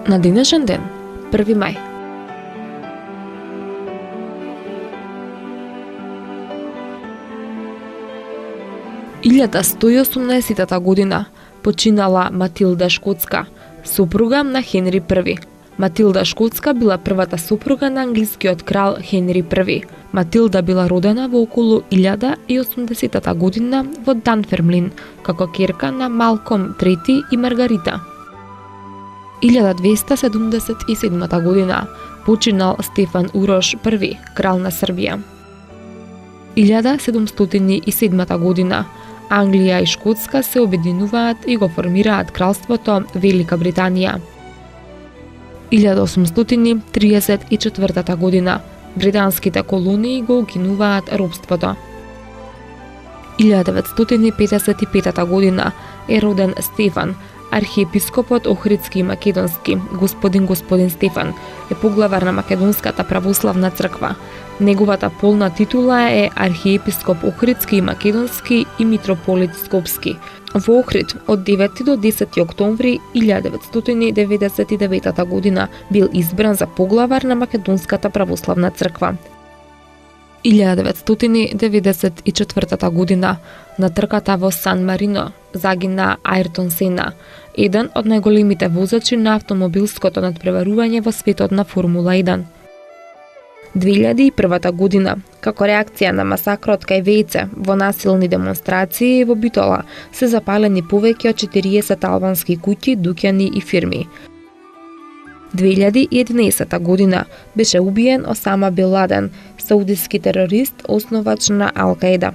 На денешен ден, 1 мај. 1118 година починала Матилда Шкотска, супруга на Хенри I. Матилда Шкотска била првата супруга на англискиот крал Хенри I. Матилда била родена во околу 1080 година во Данфермлин, како ќерка на Малком III и Маргарита. 1277 година починал Стефан Урош I, крал на Србија. 1707 година Англија и Шкотска се обединуваат и го формираат кралството Велика Британија. 1834 година британските колонии го укинуваат робството. 1955 година е роден Стефан, архиепископот Охридски и Македонски, господин Стефан, е поглавар на Македонската православна црква. Неговата полна титула е архиепископ Охридски и Македонски и митрополит Скопски. Во Охрид од 9 до 10 октомври 1999 година бил избран за поглавар на Македонската православна црква. 1994 година на трката во Сан Марино загина Ајртон Сена, еден од најголемите возачи на автомобилското надпреварување во светот на Формула 1. 2001 година, како реакција на масакрот кај Вејце во насилни демонстрации во Битола, се запалени повеќе од 40 албански куќи, дуќани и фирми. 2011 година беше убиен Осама Бин Ладен, саудиски терорист, основач на Ал-Каида.